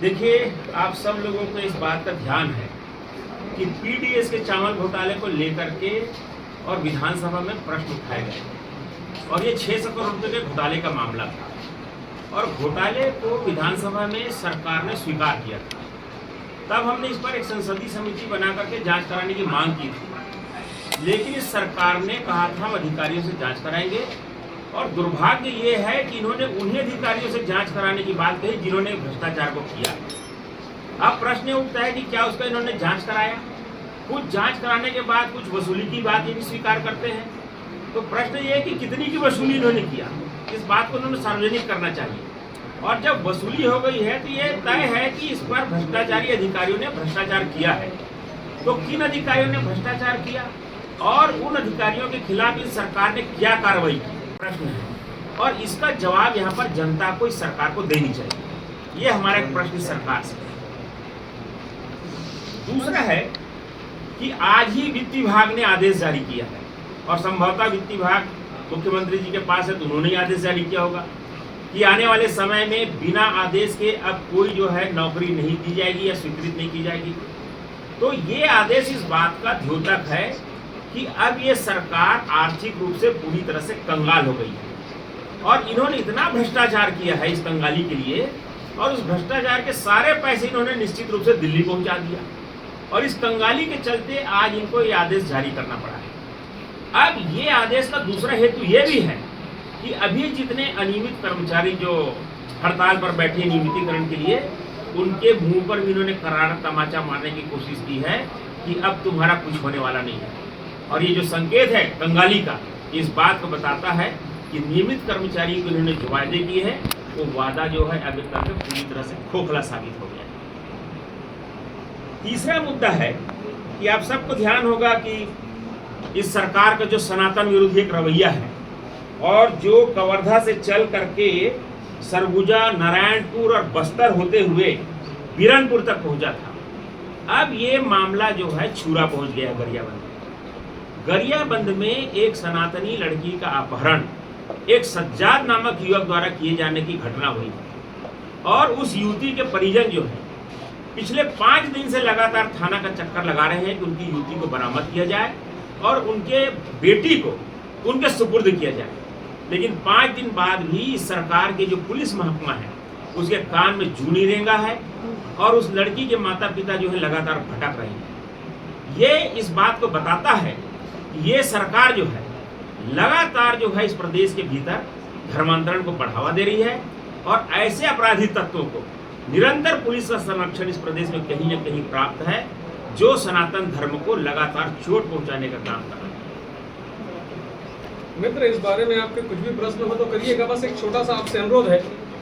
देखिए, आप सब लोगों को इस बात का ध्यान है कि पीडीएस के चावल घोटाले को लेकर के और विधानसभा में प्रश्न उठाए गए और ये 600 करोड़ रुपए के घोटाले का मामला था और घोटाले को विधानसभा में सरकार ने स्वीकार किया था। तब हमने इस पर एक संसदीय समिति बना करके जांच कराने की मांग की थी, लेकिन इस सरकार ने कहा था हम अधिकारियों से जांच कराएंगे और दुर्भाग्य ये है कि इन्होंने उन्हीं अधिकारियों से जांच कराने की बात कही जिन्होंने भ्रष्टाचार को किया। अब प्रश्न ये उठता है कि क्या उसका इन्होंने जांच कराया? कुछ जांच कराने के बाद कुछ वसूली की बात ये भी स्वीकार करते हैं। तो प्रश्न ये है कि कितनी की वसूली इन्होंने किया, इस बात को उन्होंने सार्वजनिक करना चाहिए। और जब वसूली हो गई है तो ये तय है कि इस पर भ्रष्टाचारी अधिकारियों ने भ्रष्टाचार किया है। तो किन अधिकारियों ने भ्रष्टाचार किया और उन अधिकारियों के खिलाफ इस सरकार ने क्या कार्रवाई की, प्रश्न है। और इसका जवाब यहाँ पर जनता को इस सरकार को देनी चाहिए। ये हमारा एक प्रश्न सरकार से। दूसरा है कि आज ही वित्त विभाग ने आदेश जारी किया है और संभवतः वित्त विभाग मुख्यमंत्री जी के पास है तो उन्होंने ही आदेश जारी किया होगा कि आने वाले समय में बिना आदेश के अब कोई जो है नौकरी नहीं दी जाएगी या स्वीकृत नहीं की जाएगी। तो ये आदेश इस बात का द्योतक है कि अब ये सरकार आर्थिक रूप से पूरी तरह से कंगाल हो गई है और इन्होंने इतना भ्रष्टाचार किया है इस कंगाली के लिए और उस भ्रष्टाचार के सारे पैसे इन्होंने निश्चित रूप से दिल्ली पहुंचा दिया और इस कंगाली के चलते आज इनको ये आदेश जारी करना पड़ा है। अब ये आदेश का दूसरा हेतु ये भी है कि अभी जितने अनियमित कर्मचारी जो हड़ताल पर बैठे नियमितीकरण के लिए, उनके मुंह पर भी इन्होंने करारा तमाचा मारने की कोशिश की है कि अब तुम्हारा कुछ होने वाला नहीं है। और ये जो संकेत है कंगाली का, इस बात को बताता है कि नियमित कर्मचारी को इन्होंने जो वायदे किए हैं वो वादा जो है अब तक पूरी तरह से खोखला साबित हो गया है। तीसरा मुद्दा है कि आप सबको ध्यान होगा कि इस सरकार का जो सनातन विरोधी एक रवैया है और जो कवर्धा से चल करके सरगुजा, नारायणपुर और बस्तर होते हुए बीरनपुर तक पहुंचा था, अब ये मामला जो है छूरा पहुंच गया गरियाबंद। गरियाबंद में एक सनातनी लड़की का अपहरण एक सज्जाद नामक युवक द्वारा किए जाने की घटना हुई और उस युवती के परिजन जो है पिछले 5 दिन से लगातार थाना का चक्कर लगा रहे हैं कि उनकी युवती को बरामद किया जाए और उनके बेटी को उनके सुपुर्द किया जाए। लेकिन 5 दिन बाद भी सरकार के जो पुलिस महकमा है उसके कान में जूं नहीं रेंगा है और उस लड़की के माता पिता जो है लगातार भटक रहे हैं। ये इस बात को बताता है ये सरकार जो है लगातार जो है इस प्रदेश के भीतर धर्मांतरण को बढ़ावा दे रही है और ऐसे अपराधी तत्वों को निरंतर पुलिस का संरक्षण इस प्रदेश में कहीं न कहीं प्राप्त है जो सनातन धर्म को लगातार चोट पहुंचाने का काम कर रहे हैं। मित्र, इस बारे में आपके कुछ भी प्रश्न हो तो करिएगा, बस एक छोटा सा आपसे अनुरोध है,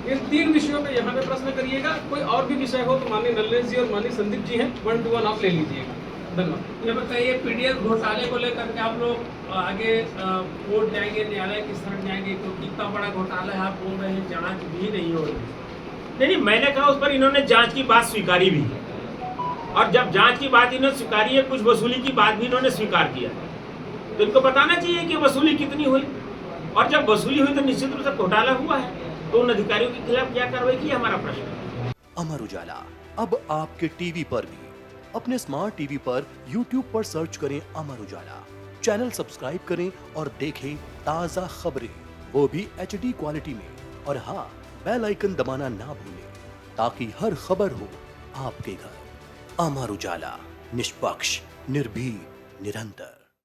इन 3 विषयों पे यहाँ पे प्रश्न करिएगा। कोई और भी विषय हो तो माननीय नल्लेश जी और माननीय संदीप जी हैं, 1 to 1 आप ले लीजिएगा। धन्यवाद। ये बताइए, पीडीएस घोटाले को लेकर के आप लोग आगे कोर्ट जाएंगे, न्यायालय की शरण जाएंगे, क्योंकि इतना बड़ा घोटाला है, आप बोल रहे हैं जांच भी नहीं हो रही। नहीं, मैंने कहा उस पर इन्होंने जांच की बात स्वीकारी भी है और जब जांच की बात इन्होंने स्वीकारी है, कुछ वसूली की बात भी इन्होंने स्वीकार किया है, तो इनको बताना चाहिए कि वसूली कितनी हुई और जब वसूली हुई तो निश्चित रूप से घोटाला हुआ है, तो उन अधिकारियों के खिलाफ क्या कार्रवाई की, हमारा प्रश्न है। अमर उजाला अब आपके टीवी पर भी। अपने स्मार्ट टीवी पर YouTube पर सर्च करें अमर उजाला, चैनल सब्सक्राइब करें और देखें ताज़ा खबरें, वो भी HD क्वालिटी में। और हाँ, बेल आइकन दबाना ना भूलें ताकि हर खबर हो आपके घर। अमर उजाला, निष्पक्ष, निर्भीक, निरंतर।